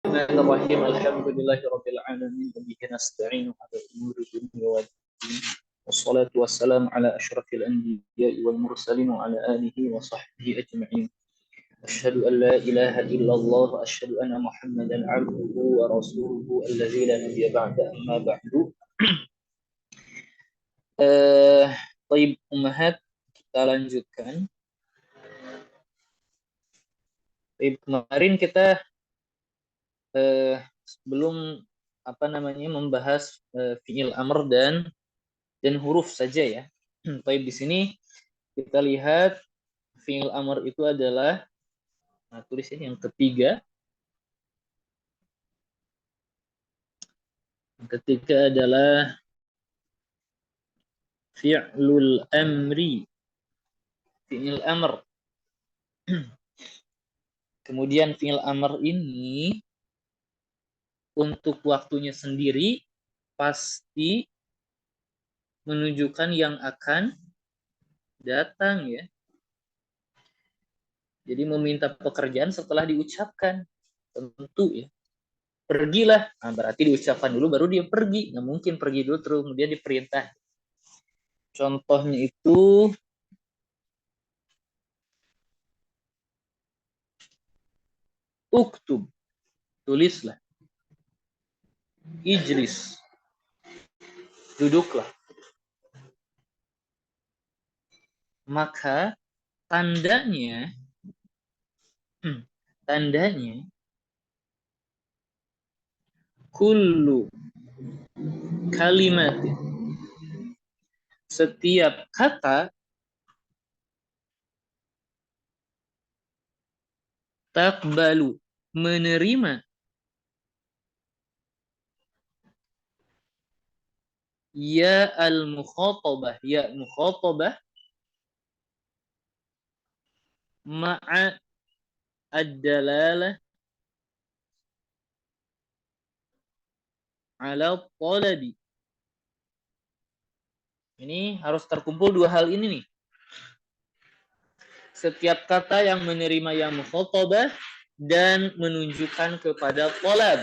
Bismillahirrahmanirrahim. Alhamdulillahirabbil alamin. Bihi nasta'inu 'ala umuri dunya waddin. Wassalatu wassalamu ala asyrafil anbiya'i wal mursalin wa ala alihi wa sahbihi ajma'in. Asyhadu an la ilaha illallah wa asyhadu anna Muhammadan 'abduhu wa rasuluhu alladzi la nabiyya ba'da, amma ba'du. Baik, ummahat, kita lanjutkan. Baik, kemarin kita sebelum membahas fi'il amr dan huruf saja ya. Baik, di sini kita lihat fi'il amr itu adalah, tulis ini yang ketiga. Yang ketiga adalah fi'lul amri, fi'il amr. Kemudian fi'il amr ini untuk waktunya sendiri pasti menunjukkan yang akan datang ya. Jadi meminta pekerjaan setelah diucapkan, tentu ya. Pergilah, berarti diucapkan dulu baru dia pergi. Nggak mungkin pergi dulu terus kemudian diperintah. Contohnya itu uktub, tulislah. Ijlis, duduklah. Maka tandanya kullu kalimat, setiap kata, taqbalu, menerima, ya al-mukhatabah, ya mukhatabah, ma'a ad-dalalah ala talabi. Ini harus terkumpul dua hal ini nih. Setiap kata yang menerima ya mukhatabah dan menunjukkan kepada talab.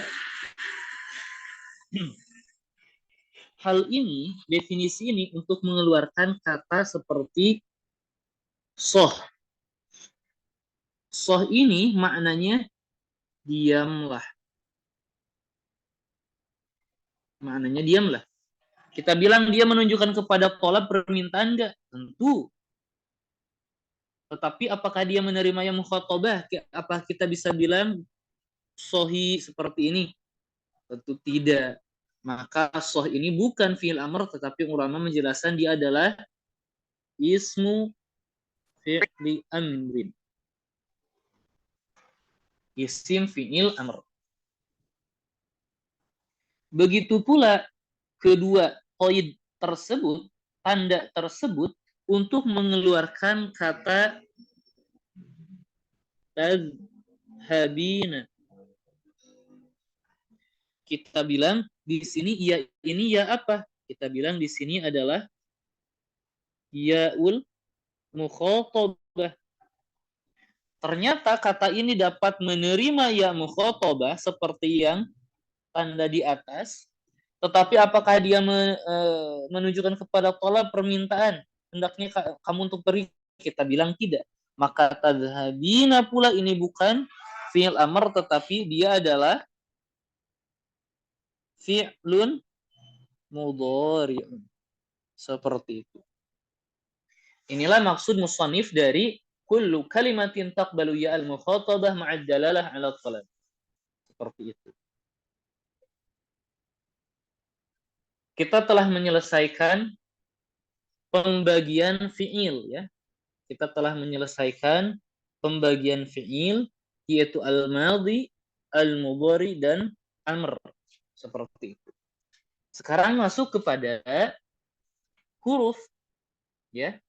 Hal ini, definisi ini untuk mengeluarkan kata seperti soh. Soh ini maknanya diamlah. Maknanya diamlah. Kita bilang dia menunjukkan kepada talab permintaan enggak? Tentu. Tetapi apakah dia menerima yang mukhatabah? Apa kita bisa bilang sohi seperti ini? Tentu tidak. Maka soh ini bukan fi'il amr, tetapi ulama menjelaskan dia adalah ismu fi'li amrin. Isim fi'il amr. Begitu pula kedua qaid tersebut, tanda tersebut untuk mengeluarkan kata tadhabina. Kita bilang di sini ya ini ya apa? Kita bilang di sini adalah yaul mukhatabah. Ternyata kata ini dapat menerima ya mukhatabah seperti yang tanda di atas, tetapi apakah dia menunjukkan kepada talab permintaan, hendaknya kamu untuk pergi? Kita bilang tidak. Maka tadhabina pula ini bukan fi'il amr, tetapi dia adalah fi'lun mudhari'un. Seperti itu. Inilah maksud musannif dari kullu kalimatin taqbalu ya al-mukhatabah ma'ad dalalah 'ala talab. Seperti itu. Kita telah menyelesaikan pembagian fi'il ya. Kita telah menyelesaikan pembagian fi'il yaitu al-madhi, al-mudhari dan amr. Seperti itu. Sekarang masuk kepada huruf ya.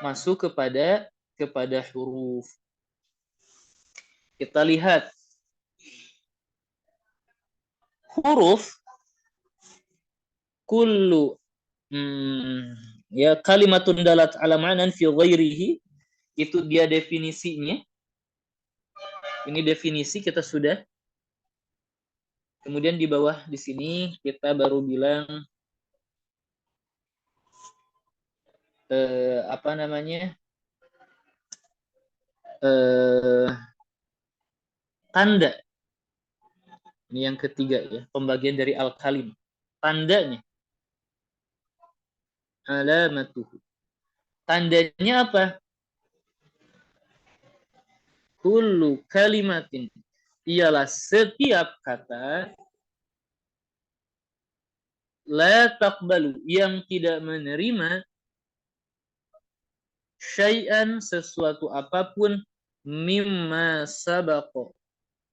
Masuk kepada huruf. Kita lihat huruf kullu ya kalimatun dalat ala ma'nan fi ghairihi, itu dia definisinya. Ini definisi kita sudah Kemudian di bawah di sini kita baru bilang apa namanya, tanda. Ini yang ketiga ya, pembagian dari al-kalim. Tandanya. Alamatuhu. Tandanya apa? Kullu kalimatin. Ialah setiap kata la taqbalu, yang tidak menerima syai'an, sesuatu apapun, mimma sabaqo,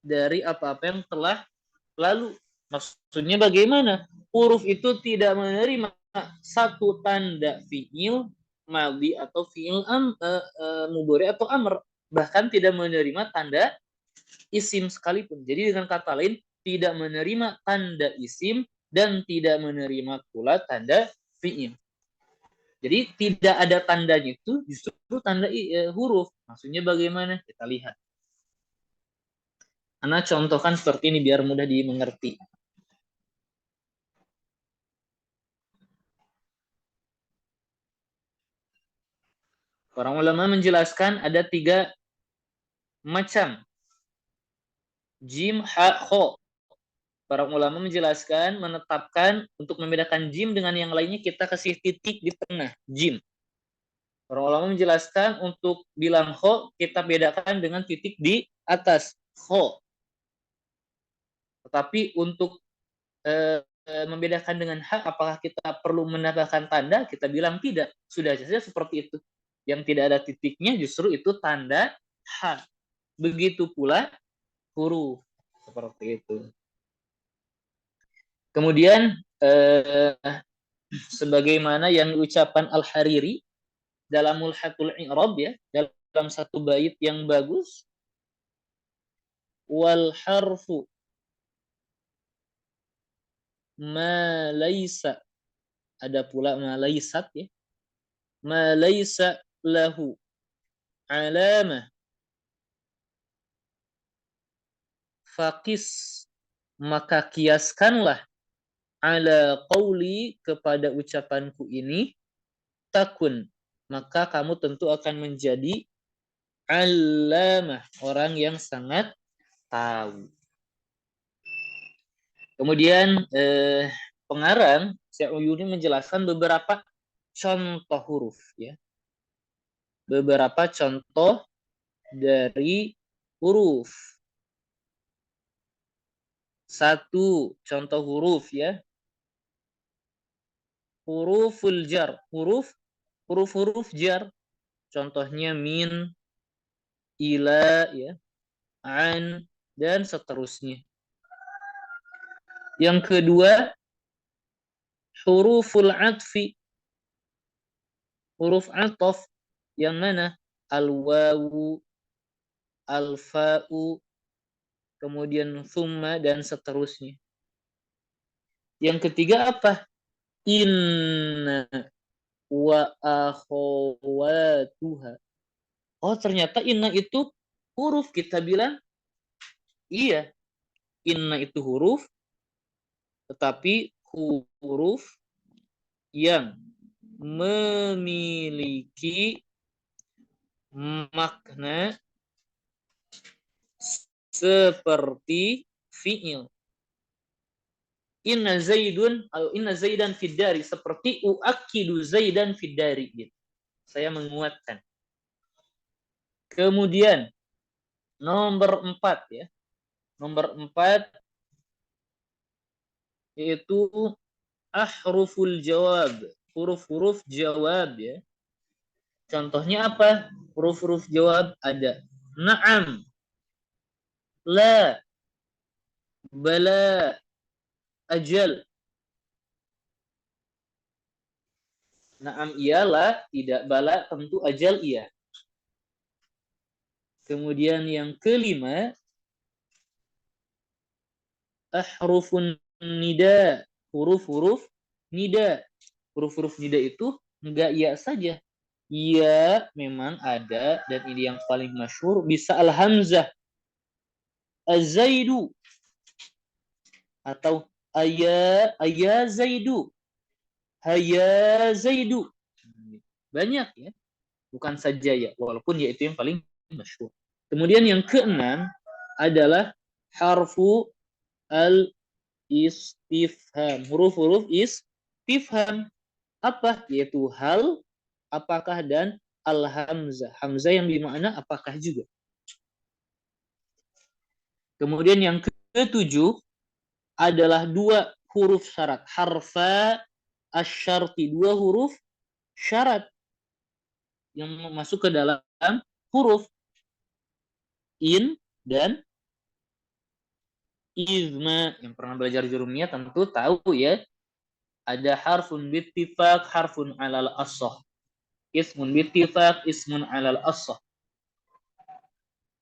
dari apa-apa yang telah lalu. Maksudnya bagaimana? Huruf itu tidak menerima satu tanda fi'il madhi atau fi'il mudhari atau amr, bahkan tidak menerima tanda isim sekalipun. Jadi dengan kata lain, tidak menerima tanda isim dan tidak menerima pula tanda fi'il. Jadi tidak ada tandanya itu justru tanda huruf. Maksudnya bagaimana? Kita lihat. Ana contohkan seperti ini biar mudah dimengerti. Para ulama menjelaskan ada 3 macam jim, ha, kho. Para ulama menjelaskan, menetapkan untuk membedakan jim dengan yang lainnya kita kasih titik di tengah, jim. Para ulama menjelaskan untuk bilang kho kita bedakan dengan titik di atas, kho. Tetapi untuk membedakan dengan ha, apakah kita perlu menambahkan tanda? Kita bilang tidak. Sudah saja seperti itu. Yang tidak ada titiknya justru itu tanda ha. Begitu pula huruf. Seperti itu. Kemudian sebagaimana yang diucapkan Al-Hariri dalam Mulhatul I'rab ya, dalam satu bait yang bagus, wal harfu ma laisa, ada pula ma laisat ya, ma laisa lahu alamah faqis, maka kiaskanlah ala qauli, kepada ucapanku ini, takun, maka kamu tentu akan menjadi alamah, orang yang sangat tahu. Kemudian pengarang Syekh Uyuni menjelaskan beberapa contoh huruf ya. Beberapa contoh dari huruf. Satu contoh huruf ya. Huruful jar, huruf-huruf jar. Contohnya min, ila ya, an, dan seterusnya. Yang kedua, huruful atfi, huruf ataf, yang mana? Al-wawu, al-fa'u, kemudian thumma, dan seterusnya. Yang ketiga apa? Inna wa akhawatuha. Oh, ternyata inna itu huruf. Kita bilang iya, inna itu huruf, tetapi huruf yang memiliki makna seperti fi'il. Inna zaidun atau inna zaidan fiddari, seperti uakidu zaidan fiddari gitu. Saya menguatkan. Kemudian nomor 4 ya. Nomor 4 yaitu ahruful jawab, huruf-huruf jawab ya. Contohnya apa? Huruf-huruf jawab ada na'am, la, bala, ajal. Na'am iyalah, tidak, bala tentu, ajal iya. Kemudian yang kelima, ahrufun nida, huruf-huruf nida. Huruf-huruf nida itu enggak ya saja. Iya memang ada, dan ini yang paling masyhur, bisa al-hamzah, az-zaidu, atau aya Zaidu, haya Zaidu. Banyak ya, bukan saja ya, walaupun ya itu yang paling masyhur. Kemudian yang keenam adalah harfu al-istifham. Huruf-huruf istifham. Apa? Yaitu hal, apakah, dan al-hamzah. Hamzah yang bermakna apakah juga. Kemudian yang ketujuh adalah dua huruf syarat. Harfa asyarti. Dua huruf syarat yang masuk ke dalam huruf in dan izma. Yang pernah belajar jurumiyah tentu tahu ya. Ada harfun bittifaq, harfun alal asah. Ismun bittifaq, ismun alal asah.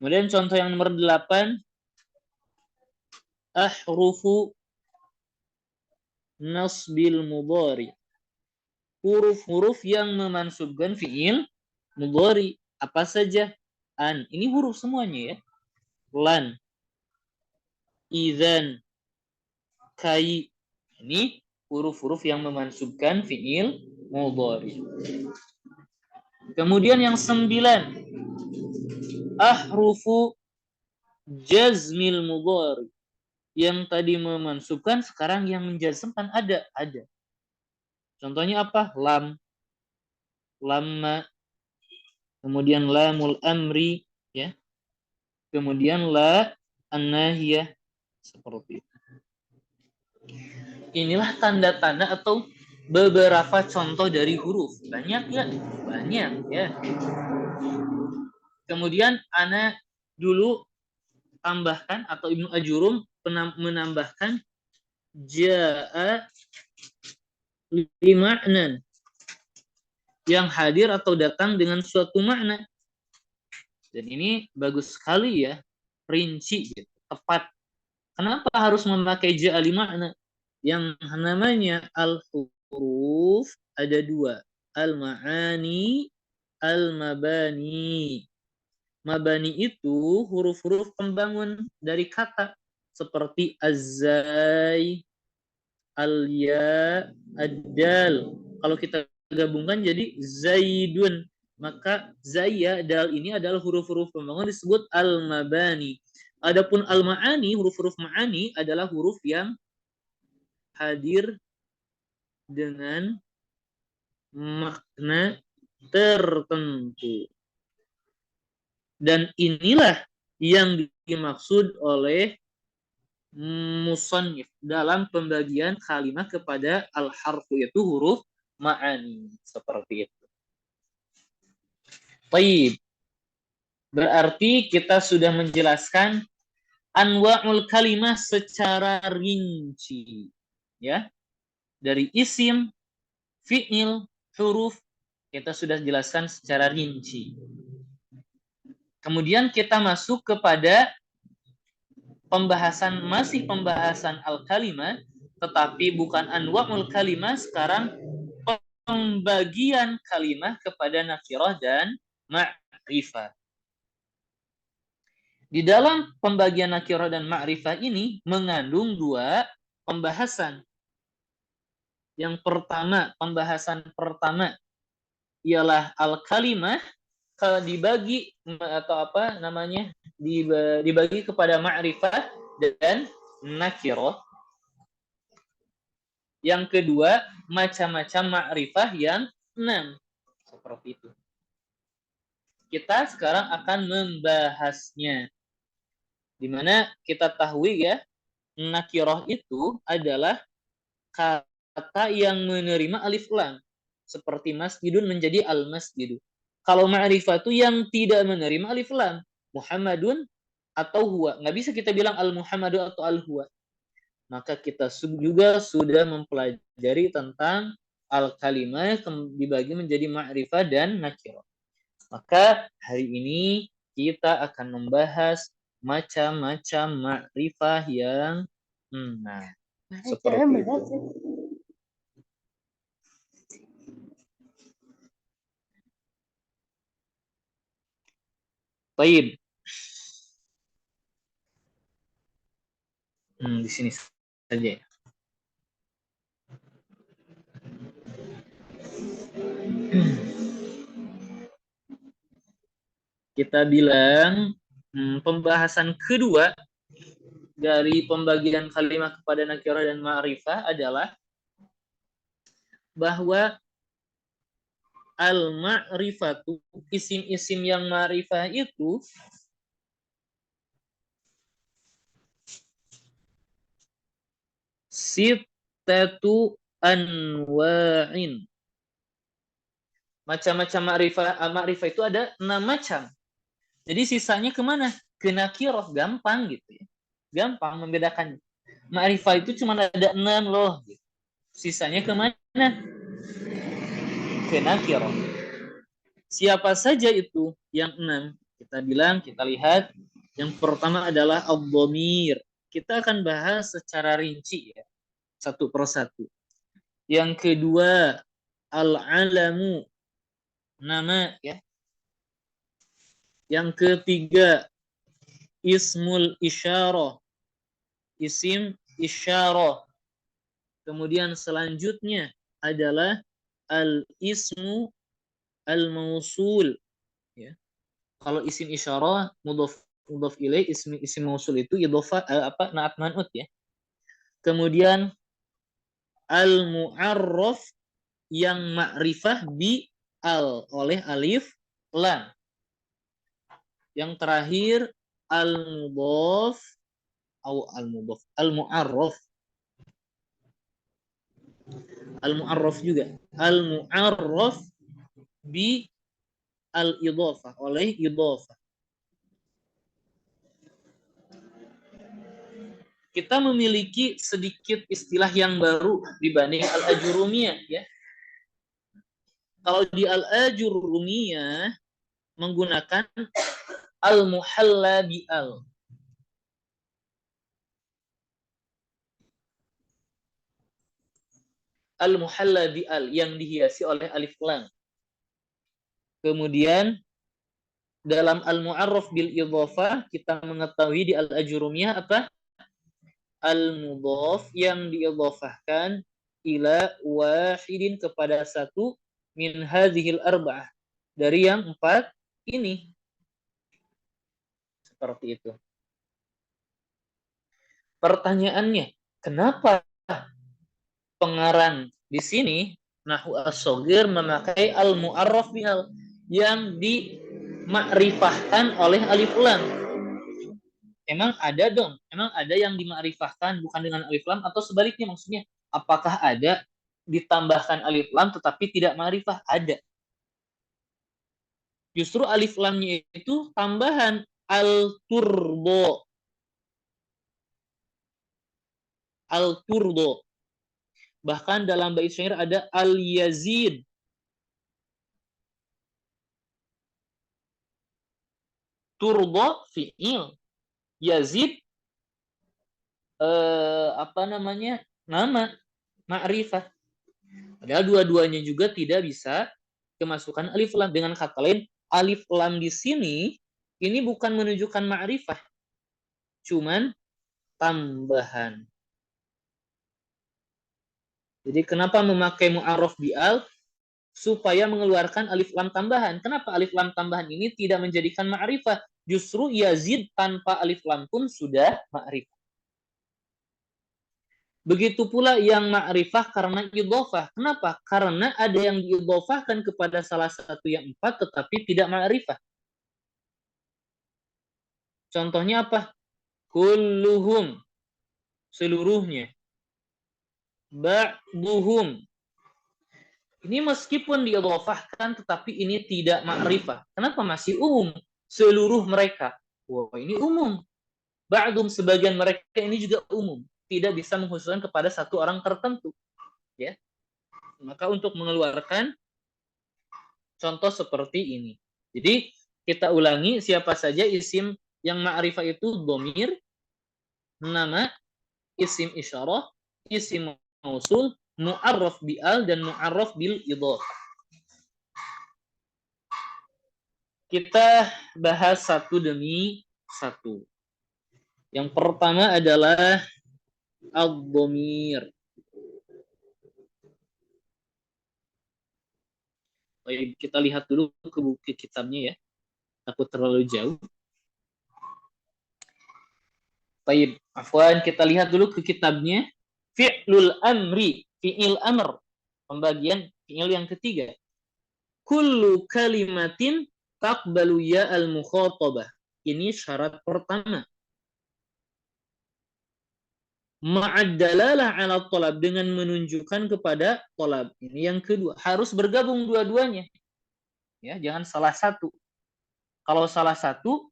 Kemudian contoh yang nomor 8, ahrufu nasbil mudhari. Huruf-huruf yang memansubkan fiil mudhari. Apa saja? An. Ini huruf semuanya ya. Lan. Idzan. Kai. Ini huruf-huruf yang memansubkan fiil mudhari. Kemudian yang 9, ahrufu jazmil mudhari. Yang tadi memansubkan, sekarang yang menjazmkan ada. Contohnya apa? Lam, lamma, kemudian lamul amri, ya. Kemudian la an-nahiyah, seperti itu. Inilah tanda-tanda atau beberapa contoh dari huruf. Banyak ya? Banyak ya. Kemudian ana dulu tambahkan, atau Ibnu Ajurum menambahkan jaa lima'nan, yang hadir atau datang dengan suatu makna. Dan ini bagus sekali ya, rinci gitu, tepat. Kenapa harus memakai jaa lima'na? Yang namanya al-huruf ada dua, al-ma'ani, al-mabani. Mabani itu huruf-huruf pembangun dari kata, seperti az-zai, al-ya, ad-dal. Kalau kita gabungkan jadi zaidun, maka zaya, dal ini adalah huruf-huruf pembangun disebut al-mabani. Adapun al-ma'ani, huruf-huruf ma'ani adalah huruf yang hadir dengan makna tertentu. Dan inilah yang dimaksud oleh musannif dalam pembagian kalimat kepada al-harfu, yaitu huruf ma'ani, seperti itu. Baik. Berarti kita sudah menjelaskan anwa'ul kalimah secara rinci, ya. Dari isim, fi'il, huruf kita sudah jelaskan secara rinci. Kemudian kita masuk kepada masih pembahasan al-kalimah, tetapi bukan anwa'ul kalimah. Sekarang pembagian kalimah kepada nakirah dan ma'rifah. Di dalam pembagian nakirah dan ma'rifah ini mengandung dua pembahasan. Yang pertama, pembahasan pertama ialah al-kalimah dibagi atau apa namanya, dibagi kepada ma'rifah dan nakirah. Yang kedua, macam-macam ma'rifah yang 6. Seperti itu. Kita sekarang akan membahasnya. Dimana kita tahu ya, nakirah itu adalah kata yang menerima alif lam. Seperti masjidun menjadi al-masjidu. Kalau ma'rifah itu yang tidak menerima alif lam. Muhammadun atau huwa. Nggak bisa kita bilang al-Muhammadu atau al-huwa. Maka kita juga sudah mempelajari tentang al-kalimah dibagi menjadi ma'rifah dan nakirah. Maka hari ini kita akan membahas macam-macam ma'rifah yang seperti itu. Baik. Di sini saja. Kita bilang pembahasan kedua dari pembagian kalimat kepada nakirah dan ma'rifah adalah bahwa al-ma'rifatu, isim-isim yang ma'rifah itu sittatu anwa'in. Macam-macam ma'rifah. Ma'rifah itu ada 6 macam. Jadi sisanya kemana? Ke nakirah, gampang gitu ya. Gampang membedakannya. Ma'rifah itu cuma ada 6 loh. Sisanya kemana? Ke nakirah. Siapa saja itu yang 6? Kita bilang, kita lihat. Yang pertama adalah ad-dhamir. Kita akan bahas secara rinci ya. Satu persatu. Yang kedua, al-alamu. Nama ya. Yang ketiga, ismul isyarah. Isim isyarah. Kemudian selanjutnya adalah al-ismu al-mausul. Ya. Kalau isim isyarah mudhaf ilaih, isim mausul itu idhofah naat man'ut ya. Kemudian al-mu'arraf yang ma'rifah bi al oleh alif lam. Yang terakhir al-mudhaf atau al-mudhaf al-mu'arraf. Al-mu'arraf juga. Al-mu'arraf bi al-idhafah oleh idhafah. Kita memiliki sedikit istilah yang baru dibanding al-ajurumiyah ya. Kalau di al-ajurumiyah menggunakan al-muhalla bi al. Al-muhalla bi al yang dihiasi oleh alif lam. Kemudian dalam al-mu'arraf bil idhafah kita mengetahui di al-ajurumiyah apa? Al-mudhaf yang diidhafahkan ila wahidin kepada satu min hadhil arba'ah dari yang 4 ini. Seperti itu. Pertanyaannya, kenapa pengarang di sini Nahwu as-Shaghir memakai al-mu'arraf bihal yang dimakrifahkan oleh alif lam? Emang ada dong, emang ada yang dimakrifahkan bukan dengan alif lam atau sebaliknya maksudnya? Apakah ada ditambahkan alif lam tetapi tidak makrifah? Ada. Justru alif lamnya itu tambahan al-turbo. Al-turbo. Bahkan dalam bait syair ada al-yazid. Turbo fi'il. Yazid apa namanya? Nama ma'rifah. Padahal dua-duanya juga tidak bisa kemasukan alif lam. Dengan kata lain, alif lam di sini ini bukan menunjukkan ma'rifah. Cuman tambahan. Jadi kenapa memakai mu'arraf bi'al? Supaya mengeluarkan alif lam tambahan. Kenapa alif lam tambahan ini tidak menjadikan ma'rifah? Justru Yazid tanpa alif lam pun sudah ma'rifah. Begitu pula yang ma'rifah karena idhofah. Kenapa? Karena ada yang diidhofahkan kepada salah satu yang 4 tetapi tidak ma'rifah. Contohnya apa? Kulluhum. Seluruhnya. Ba'duhum. Ini meskipun diidhofahkan tetapi ini tidak ma'rifah. Kenapa masih umum? Seluruh mereka. Wah, ini umum. Ba'dum sebagian mereka ini juga umum. Tidak bisa mengkhususkan kepada satu orang tertentu. Ya. Maka untuk mengeluarkan contoh seperti ini. Jadi kita ulangi siapa saja isim yang ma'rifah itu dhamir, nama, isim isyarah, isim mausul, mu'arraf bi'al dan mu'arraf bil idhafah. Kita bahas satu demi satu. Yang pertama adalah Ad-dhamir. Baik, kita lihat dulu ke buku kitabnya ya. Takut terlalu jauh. Baik, afwan, kita lihat dulu ke kitabnya. Fi'lul amri, fi'il amr. Pembagian fi'il yang ketiga. Kullu kalimatin taqbalu ya al-mukhatabah. Ini syarat pertama. Ma'addalalah ala tolab, dengan menunjukkan kepada tolab. Ini yang kedua, harus bergabung dua-duanya. Ya, jangan salah satu. Kalau salah satu,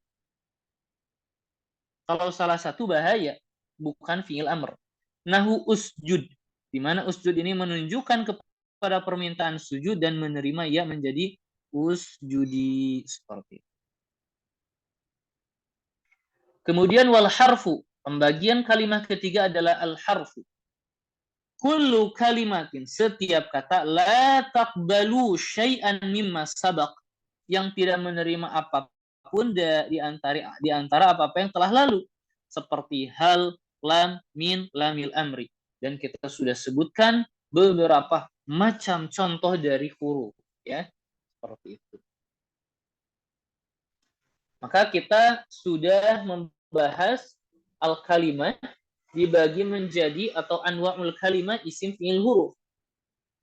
bahaya, bukan fi'il amr. Nahu usjud, di mana usjud ini menunjukkan kepada permintaan sujud dan menerima ya menjadi usjudi, seperti itu. Kemudian wal harfu, pembagian kalimat ketiga adalah al harfu. Kullu kalimatin, setiap kata, la taqbalu syai'an mimma sabaq, yang tidak menerima apapun di antara apa-apa yang telah lalu, seperti hal, lam, min, lamil amri. Dan kita sudah sebutkan beberapa macam contoh dari huruf, ya, seperti itu. Maka kita sudah membahas al-kalimah dibagi menjadi atau anwa'ul kalimah isim fi'il huruf.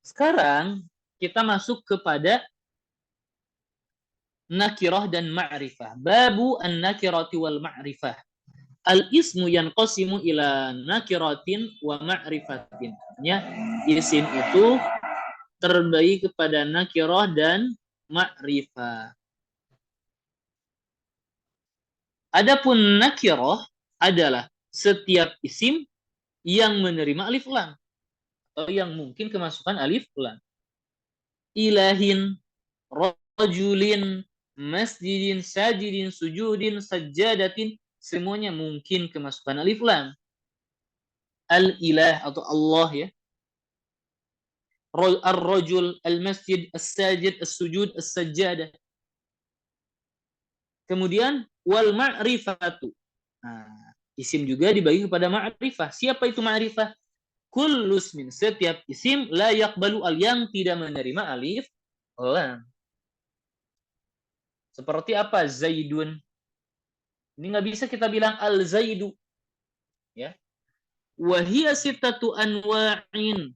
Sekarang kita masuk kepada nakirah dan ma'rifah. Babu an-nakirati wal ma'rifah. Al-ismu yanqasimu ila nakiratin wa ma'rifatin. Ya, isim itu terbagi kepada nakirah dan ma'rifah. Adapun nakirah adalah setiap isim yang menerima alif lam atau yang mungkin kemasukan alif lam. Ilahin, rajulin, masjidin, sajidin, sujudin, sajadatin, semuanya mungkin kemasukan alif lam. Al-ilah atau Allah, ya. Ar-rajul, al-masjid, as-sajid, as-sujud, as-sajjadah. Kemudian wal ma'rifatu. Nah, isim juga dibagi kepada ma'rifah. Siapa itu ma'rifah? Kullus min, setiap isim la yaqbalu al, yang tidak menerima alif lam. Seperti apa? Zaidun. Ini nggak bisa kita bilang al-zaidu. Ya. Wahia sittatu anwa'in.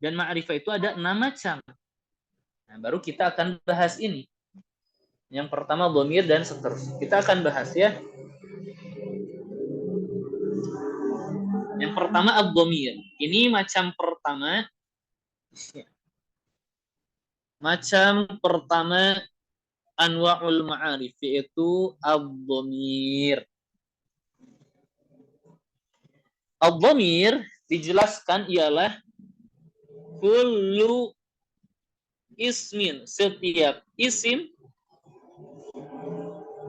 Dan ma'rifah itu ada 6 macam. Nah, baru kita akan bahas ini. Yang pertama dhamir dan seterusnya. Kita akan bahas, ya. Yang pertama ad-dhamir. Ini macam pertama. Macam pertama anwa'ul ma'arif, yaitu ad-dhamir. Ad-dhamir dijelaskan ialah kullu ismin, setiap isim,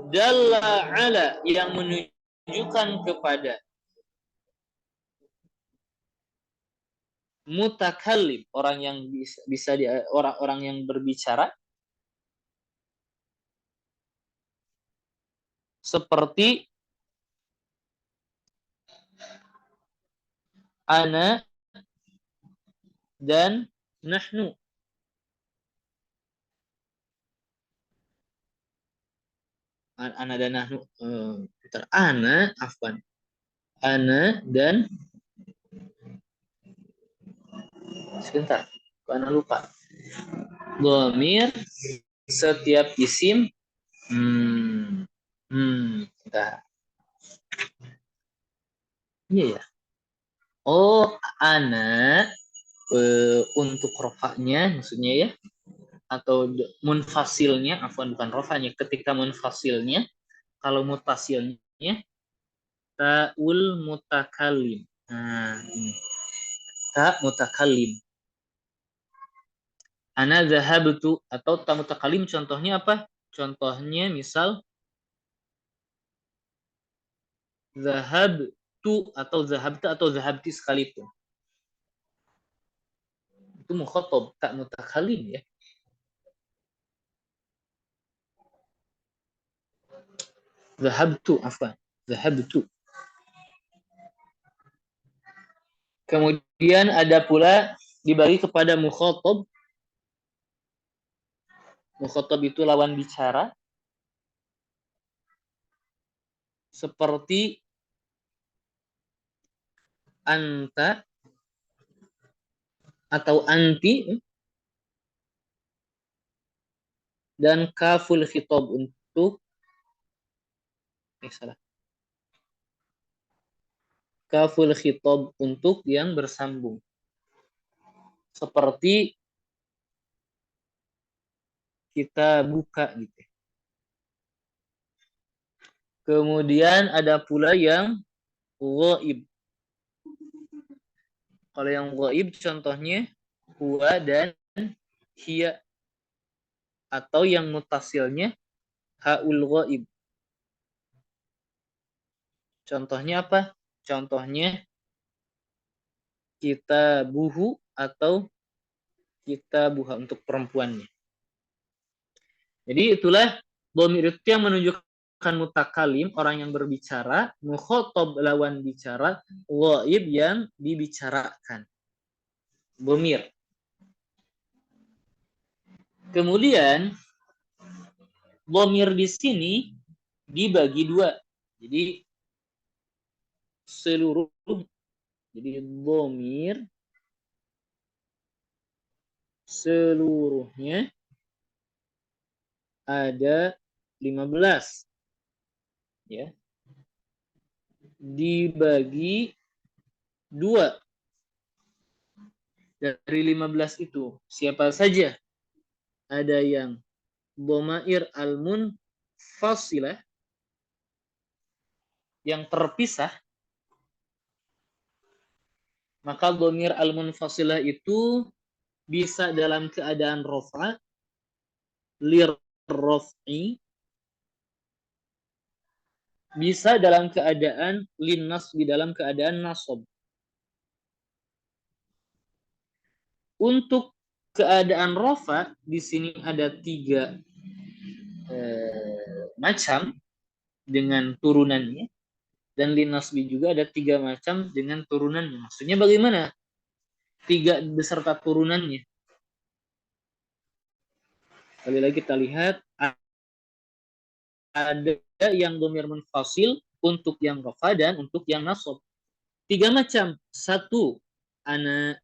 dalla ala, yang menunjukkan kepada mutakallim, orang yang bisa orang-orang yang berbicara, seperti ana dan nahnu. Ana dan nahnu, ana, afwan. Ana dan, sebentar, ana lupa. Dhamir setiap isim, bentar. Iya ya. Oh, ana untuk rofaknya maksudnya, ya, atau munfasilnya, afwan, bukan rofaknya, ketika munfasilnya. Kalau mutasilnya ta'ul mutakallim. Nah, ini ta mutakallim. Ana zahabtu, atau ta mutakallim contohnya apa? Contohnya misal zahabtu atau zahabta atau zahabti sekalipun. Itu mukhatab, tak mutakallim, ya. Zahabtu, afwan. Zahabtu. Kemudian ada pula dibagi kepada mukhatab. Mukhatab itu lawan bicara. Seperti anta atau anti, dan kaful khitab untuk kaful khitab untuk yang bersambung. Seperti kita buka gitu. Kemudian ada pula yang ghaib. Kalau yang ghaib contohnya huwa dan hiya, atau yang mutasilnya haul ghaib. Contohnya apa? Contohnya kita buhu atau kita buha untuk perempuannya. Jadi itulah dhamir itu yang menunjukkan mutakalim, orang yang berbicara, mukhatab lawan bicara, ghaib yang dibicarakan. Dhamir. Kemudian dhamir di sini dibagi dua. Jadi dhamir seluruhnya ada 15. Ya. Dibagi 2. Dari 15 itu siapa saja? Ada yang dhamair al-munfasilah, yang terpisah. Maka dhamir al-munfasilah itu bisa dalam keadaan rafa, lirraf'i, bisa dalam keadaan linnas, di dalam keadaan nasab. Untuk keadaan rafa di sini ada 3 macam dengan turunannya, dan linasbi juga ada 3 macam dengan turunannya. Maksudnya bagaimana? 3 beserta turunannya. Sekali lagi kita lihat, ada yang dhamir munfasil untuk yang rafa dan untuk yang nasab. 3 macam. 1, ana.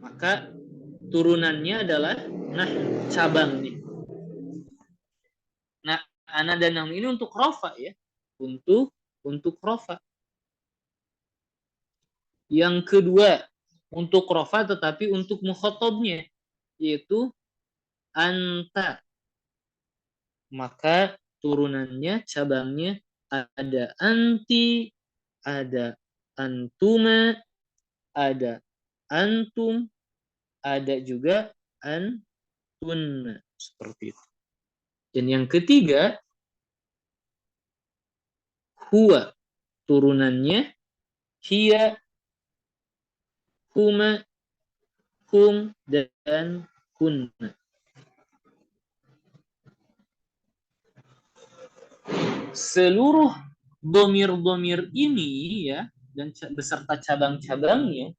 Maka turunannya adalah nah, cabangnya. Nah, ana dan nahnu ini untuk rafa ya. Untuk rafa. Yang kedua, untuk rafa tetapi untuk mukhatabnya, yaitu anta. Maka turunannya, cabangnya ada anti, ada antuma, ada antum, ada juga antun, seperti itu. Dan yang ketiga, huwa, turunannya hiya, huma, hum, dan kunna. Seluruh dhamir-dhamir ini ya, dan beserta cabang-cabangnya,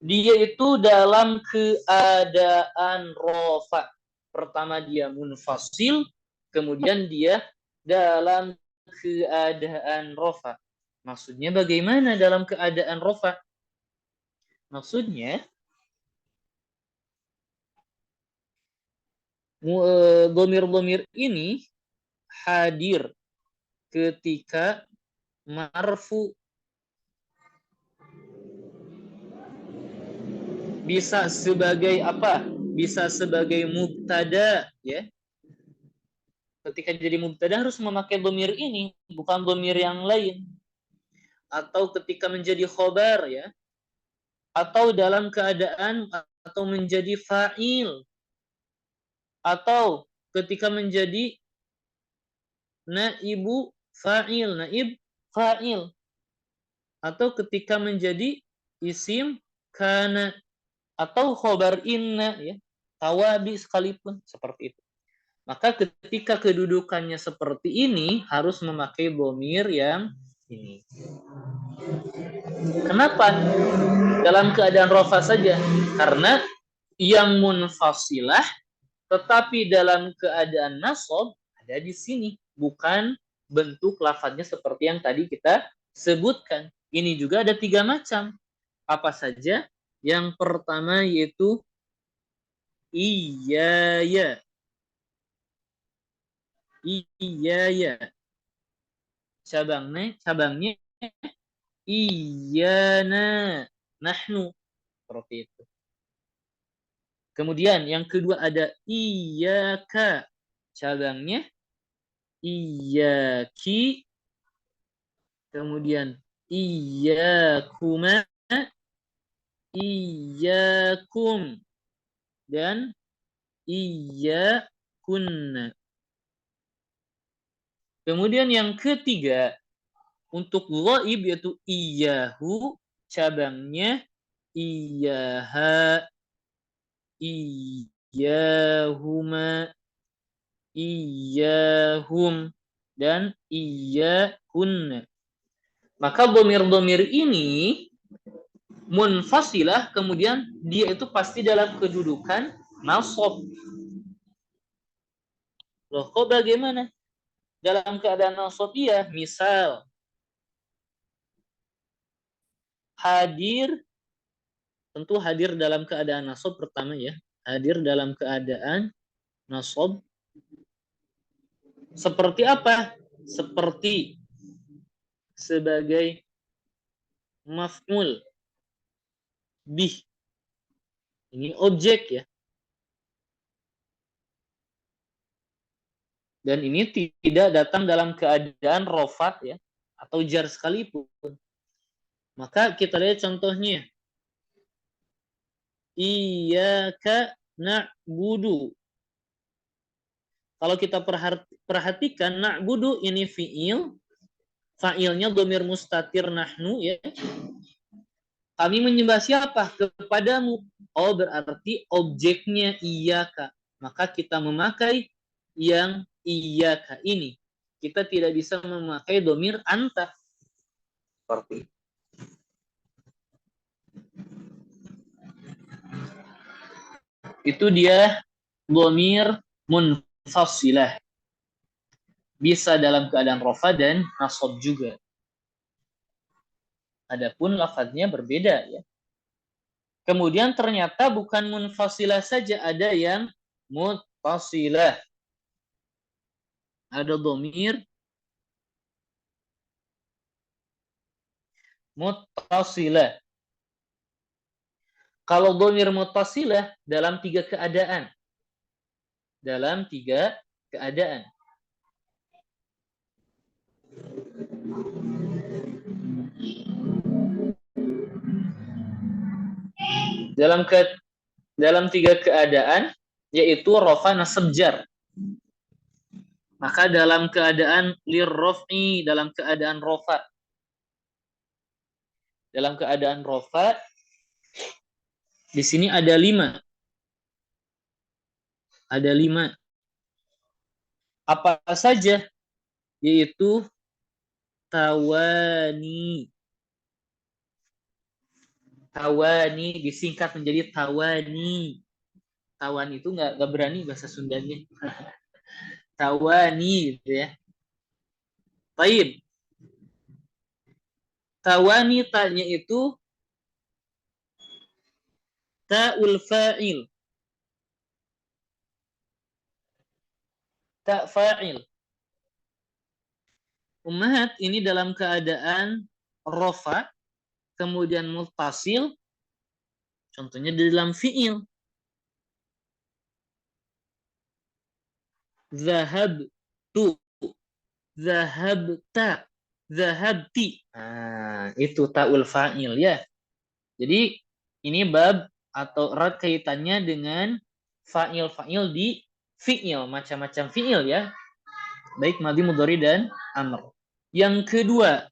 dia itu dalam keadaan rafa. Pertama dia munfasil, kemudian dia dalam keadaan rafa. Maksudnya bagaimana dalam keadaan rafa? Maksudnya dhamir-dhamir ini hadir ketika marfu, bisa sebagai apa? Bisa sebagai mubtada ya. Ketika jadi mubtada harus memakai dhamir ini, bukan dhamir yang lain. Atau ketika menjadi khobar ya. Atau dalam keadaan atau menjadi fa'il. Atau ketika menjadi naibu fa'il, naib fa'il. Atau ketika menjadi isim kana, atau khobar inna ya, tawabi sekalipun, seperti itu. Maka ketika kedudukannya seperti ini harus memakai dhamir yang Ini. Kenapa dalam keadaan rofa saja? Karena yang munfasilah tetapi dalam keadaan nasab ada di sini, bukan bentuk lafadznya seperti yang tadi kita sebutkan. Ini juga ada 3 macam. Apa saja? Yang pertama yaitu iyaya. Iyaya. Cabangnya iyana nahnu. Seperti itu. Kemudian yang kedua ada iyaka. Cabangnya iyaki. Kemudian iyakuma, iyakum, dan iyakunna. Kemudian yang ketiga untuk ghaib yaitu iyahu, cabangnya iyaha, iyahuma, iyahum, dan iyahunna. Maka domir-domir ini munfasilah, kemudian dia itu pasti dalam kedudukan nasab. Loh, kok bagaimana? Dalam keadaan nasab iya, misal hadir, tentu hadir dalam keadaan nasab pertama ya. Hadir dalam keadaan nasab seperti apa? Seperti sebagai maf'ul bih. Ini objek ya. Dan ini tidak datang dalam keadaan rofat ya, atau jar sekalipun. Maka kita lihat contohnya. Iyyaka na'budu. Kalau kita perhatikan na'budu ini fi'il, fa'ilnya dhamir mustatir nahnu ya. Kami menyembah siapa? Kepadamu. Oh, berarti objeknya iyyaka. Maka kita memakai yang iyyaka ini. Kita tidak bisa memakai dhamir anta. Seperti itu dia dhamir munfasilah. Bisa dalam keadaan rafa dan nasab juga. Adapun lafadznya berbeda ya. Kemudian ternyata bukan munfasilah saja, ada yang muttasilah. Ada dhamir muttasilah. Kalau dhamir muttasilah dalam 3 keadaan. Dalam 3 keadaan. Dalam 3 keadaan, yaitu rafa nasab jar. Maka dalam keadaan lirraf'i, dalam keadaan rafa. Dalam keadaan rafa, di sini ada 5. Ada 5. Apa saja? Yaitu tawani. Tawani disingkat menjadi tawani. Tawani itu nggak berani bahasa Sundanya. Tawani gitu ya. Taib. Tawani tanya itu ta'ul fa'il. Ta' fa'il. Ummahat ini dalam keadaan rofa, kemudian muttasil, contohnya di dalam fi'il. Zahabtu, zahabta, zahabti. Nah, itu ta'ul fa'il ya. Jadi ini bab atau erat kaitannya dengan fa'il-fa'il di fi'il, macam-macam fi'il ya. Baik madhi, mudhari, dan amr. Yang kedua,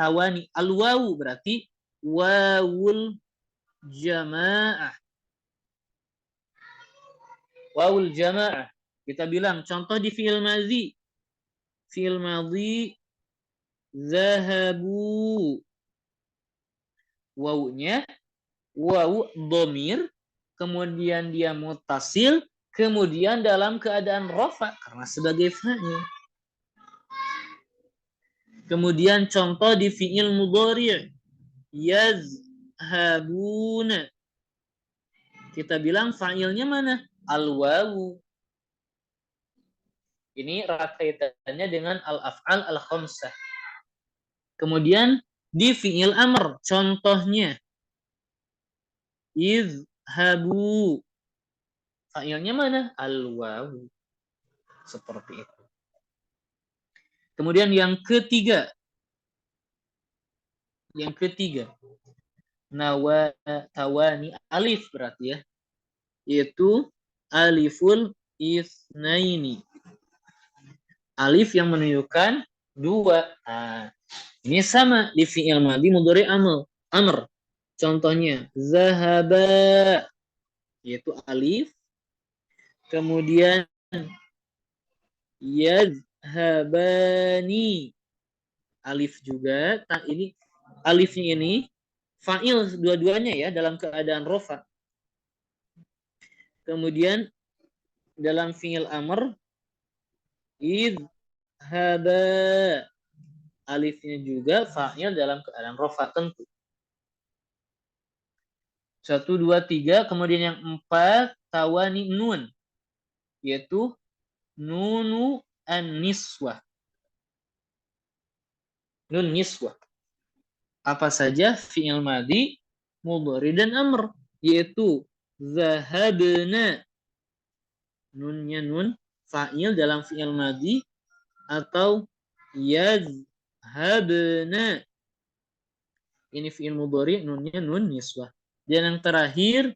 tawani. Al-wawu berarti wawul jamaah. Wawul jamaah. Kita bilang contoh di fi'il madhi. Fi'il madhi zahabu. Wawunya wawu dhamir, kemudian dia mutasil, kemudian dalam keadaan rafa karena sebagai fa'il. Kemudian contoh di fi'il mudhari' yazhabuna. Kita bilang fa'ilnya mana? Al-wawu. Ini erat kaitannya dengan al-af'al al-khamsah. Kemudian di fi'il amr, contohnya izhabu. Fa'ilnya mana? Al-wawu. Seperti itu. Kemudian yang ketiga. Tawani alif berarti ya. Yaitu aliful isnaini. Alif yang menunjukkan dua. Nah, ini sama di fi'il madhi mudhari amr. Contohnya zahaba, yaitu alif. Kemudian yadhabani, alif juga. Nah, ini alifnya ini fa'il dua-duanya ya dalam keadaan rofa. Kemudian dalam fi'il amr idhaba, alifnya juga fa'il dalam keadaan rofa tentu. 1, 2, 3. Kemudian yang 4 tawani nun, yaitu nunu an-niswah. Nun niswah. Apa saja? Fi'il madhi, mudhari dan amr, yaitu zahabna. Nunnya nun fa'il dalam fi'il madhi, atau yazhabna. Ini fi'il mudhari, nunnya nun niswah. Dan yang terakhir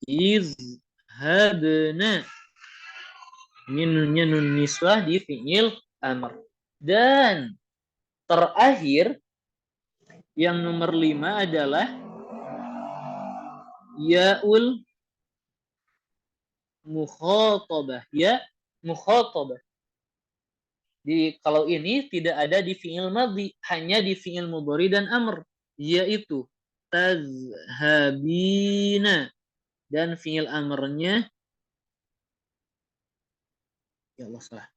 izhabna. Ini nunnya nun niswah di fi'il amr. Dan terakhir yang nomor 5 adalah yaul mukhatabah. Ya mukhatabah. Jadi kalau ini tidak ada di fi'il madhi, hanya di fi'il mudhari dan amr, yaitu tazhabina. Dan fi'il amrnya ya Allah salah.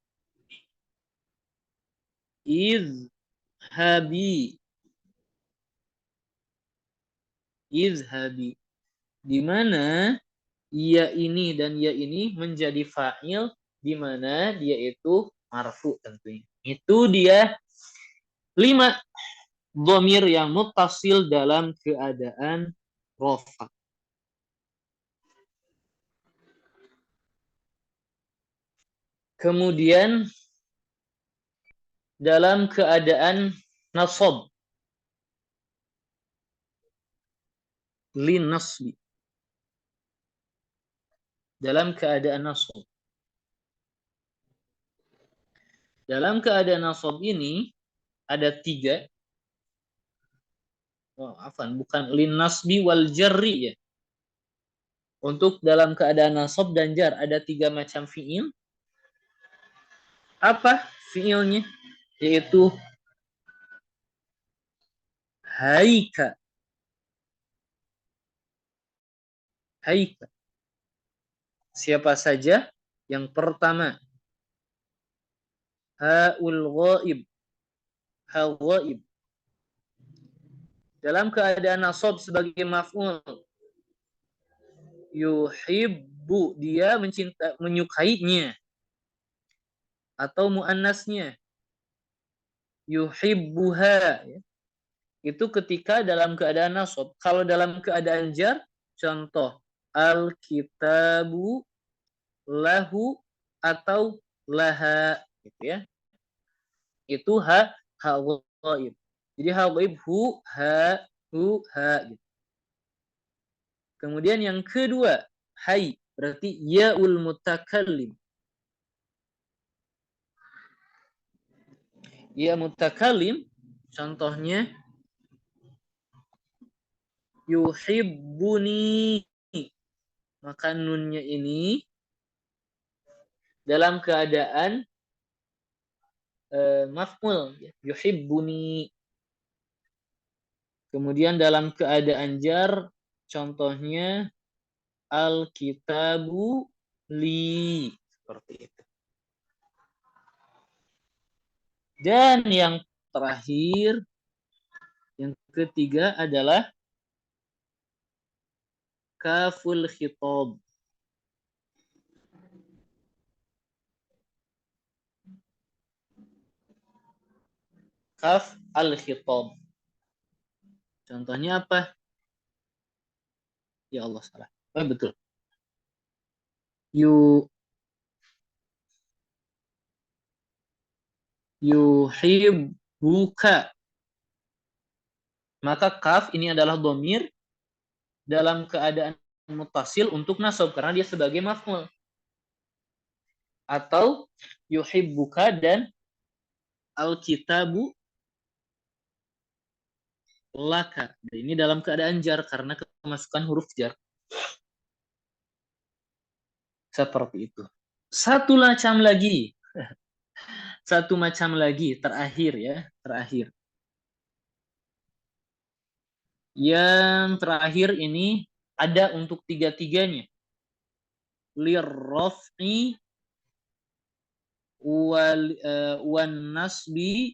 Izhabi. Di mana ya ini dan ya ini menjadi fa'il, di mana dia itu marfu tentunya. Itu dia 5 dhamir yang muttasil dalam keadaan rafa. Kemudian dalam keadaan nasab, lin nasbi. Dalam keadaan nasab. Dalam keadaan nasab ini ada 3. Bukan lin nasbi wal jarri ya. Untuk dalam keadaan nasab dan jar ada 3 macam fi'il. Apa fi'ilnya? Yaitu haika. Siapa saja? Yang pertama haul ghaib. Ha ghaib. Dalam keadaan nasab sebagai maf'ul. Yuhibbu, dia menyukainya. Atau muannasnya yuhibbuha. Itu ketika dalam keadaan nasab. Kalau dalam keadaan jar, contoh al-kitabu lahu atau laha, gitu ya. Itu ha ghaib. Jadi ha ghaib hu ha gitu. Kemudian yang kedua hai, berarti yaul mutakallim. Ya mutakallim, contohnya yuhibbuni. Maka nunnya ini dalam keadaan maf'ul, yuhibbuni. Kemudian dalam keadaan jar, contohnya al-kitabu li, seperti itu. Dan yang terakhir, yang ketiga adalah kaful khitab. Kaf al-khitab. Contohnya apa? Ya Allah, salah. Oh, betul. Yuhibbuka. Maka kaf ini adalah dhamir dalam keadaan mutasil untuk nasab karena dia sebagai maf'ul. Atau yuhibbuka dan al-kitabu laka. Ini dalam keadaan jar karena kemasukan huruf jar. Seperti itu. Satu macam lagi. Satu macam lagi. Terakhir ya. Terakhir. Yang terakhir ini ada untuk tiga-tiganya. Lirraf'i wan nasbi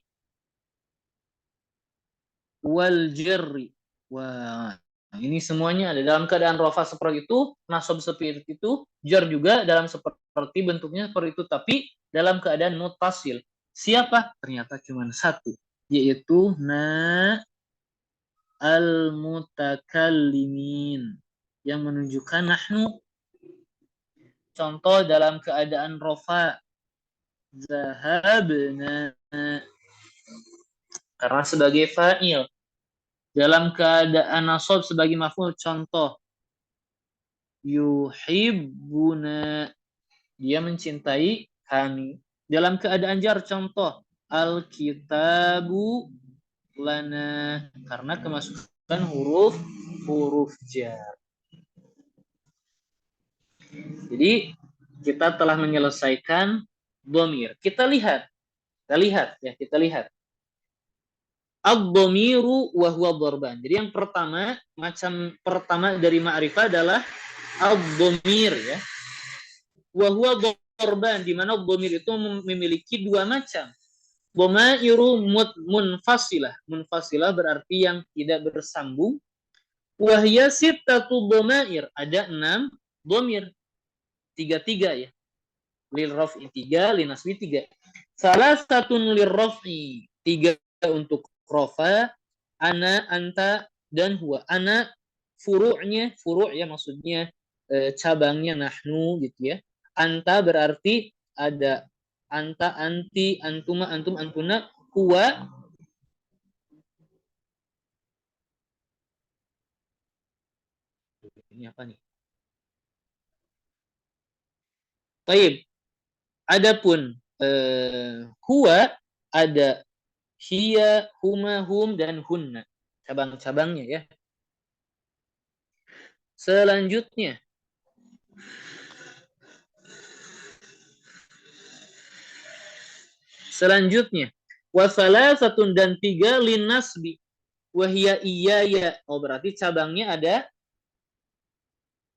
wal jarri. Wah, ini semuanya ada dalam keadaan rofa seperti itu, nasab seperti itu, jar juga dalam seperti bentuknya seperti itu, tapi dalam keadaan mutasil. Siapa? Ternyata cuma satu, yaitu al-mutakallimin yang menunjukkan nahnu. Contoh dalam keadaan rofa, zahabna, karena sebagai fa'il. Dalam keadaan nasab sebagai maf'ul, contoh yuhibbuna, dia mencintai kami. Dalam keadaan jar, contoh al-kitabu lana, karena kemasukan huruf jar. Jadi kita telah menyelesaikan dhamir. Kita lihat ad-dhamiru wa huwa dharban. Jadi yang macam pertama dari ma'rifah adalah ad-dhamir ya. Wa huwa dharban, di mana dhamir itu memiliki dua macam. Dhamairu munfasilah. Munfasilah berarti yang tidak bersambung. Wa hiya sittatu dhamair. Ada 6 dhamir. 3 ya. Lil raf'i 3, lin nasbi 3. Salah satu lil raf'i 3 untuk rofa, ana, anta, dan huwa. Ana furu' ya maksudnya cabangnya nahnu gitu ya. Anta berarti ada anta, anti, antuma, antum, antuna. Huwa ini apa nih? Baik. Adapun huwa ada hiya, huma, hum, dan hunna. Cabang-cabangnya ya. Selanjutnya. Wasalasatun dan 3 linasbi. Wahia iyaya. Oh berarti cabangnya ada.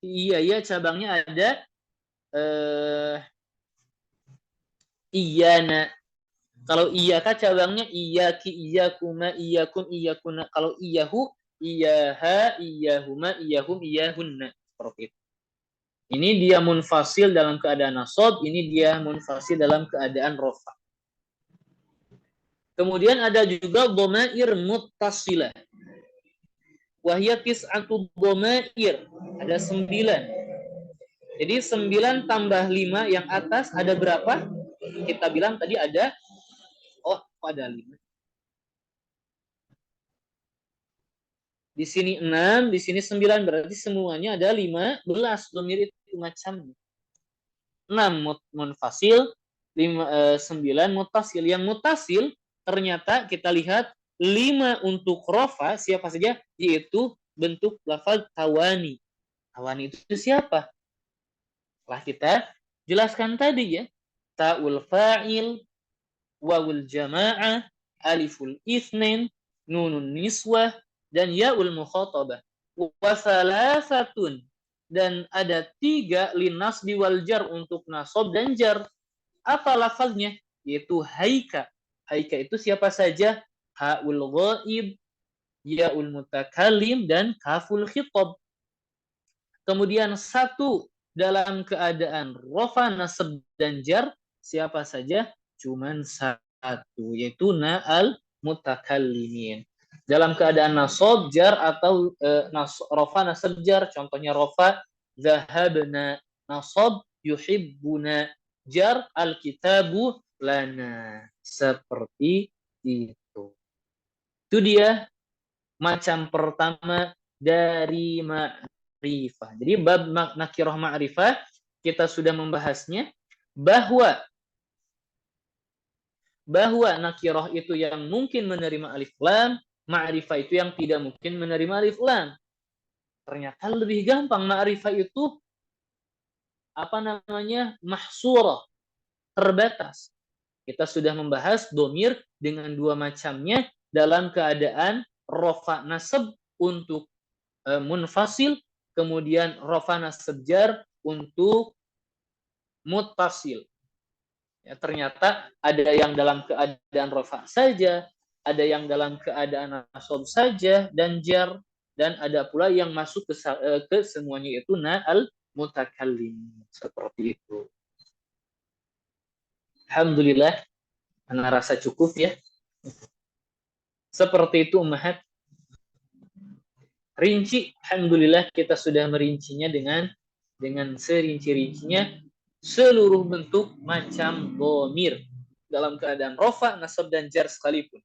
Iyaya cabangnya ada. Iyana. Kalau iyaka cabangnya iyaki, iyakuma, iyakun, iyakuna. Kalau iyahu, iyaha, iyahuma, iyahum, iyahunna. Seperti itu. Ini dia munfasil dalam keadaan nasab, ini dia munfasil dalam keadaan rofa. Kemudian ada juga dhamair muttasilah. Wahya tis'atu dhamair. Ada 9. Jadi 9 tambah 5 yang atas ada berapa? Kita bilang tadi ada ada 5. Di sini 6, di sini 9, berarti semuanya ada 15 dhamir itu macamnya. 6 munfasil, 9 mutasil. Yang mutasil ternyata kita lihat 5 untuk rofa siapa saja, yaitu bentuk lafaz tawani. Tawani itu siapa? Telah kita jelaskan tadi ya. Ta'ul fa'il, wawul jamaah, aliful itsnain, nunun niswah, dan yaul mukhatabah. Wa salasatun, dan ada 3 linasbi wal jar untuk nasab dan jar. Apa lafaznya? Yaitu haika. Haika itu siapa saja? Haul ghaib, yaul mutakallim, dan kaful khitab. Kemudian 1 dalam keadaan rofa, nasab, dan jar, siapa saja? Cuman 1, yaitu na'al mutakallimin. Dalam keadaan nasab, jar, atau rofa, nasab, jar, contohnya rofa, zahabna, nasab, yuhibbuna, jar, alkitabu lana. Seperti itu. Itu dia macam pertama dari ma'rifah. Jadi bab nakirah ma'rifah kita sudah membahasnya bahwa nakirah itu yang mungkin menerima alif lam, ma'rifah itu yang tidak mungkin menerima alif lam. Ternyata lebih gampang. Ma'rifah itu mahsurah, terbatas. Kita sudah membahas domir dengan 2 macamnya dalam keadaan rofa nasab untuk munfasil, kemudian rofa nasab jar untuk muttasil. Ya, ternyata ada yang dalam keadaan rofa saja, ada yang dalam keadaan nasab saja dan jar, dan ada pula yang masuk ke semuanya, itu na'al mutakallim. Seperti itu. Alhamdulillah, ana rasa cukup ya. Seperti itu ummahat. Rinci, alhamdulillah kita sudah merincinya dengan serinci-rincinya seluruh bentuk macam dhamir dalam keadaan rofa, nasab, dan jar sekalipun,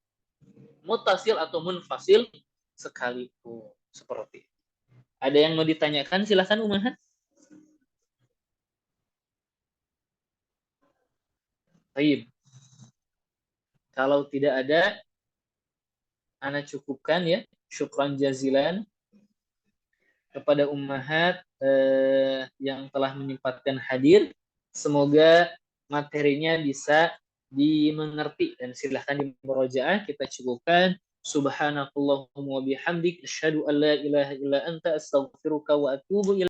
muttasil atau munfasil sekalipun. Seperti itu. Ada yang mau ditanyakan? Silakan ummahat. Baik. Kalau tidak ada, ana cukupkan ya. Syukran jazilan kepada ummahat yang telah menyempatkan hadir. Semoga materinya bisa dimengerti dan silahkan dimurojaah. Kita cukupkan. Subhanakallahumma wa bihamdik asyhadu an la ilaha illa anta astaghfiruka wa atubu ilaik.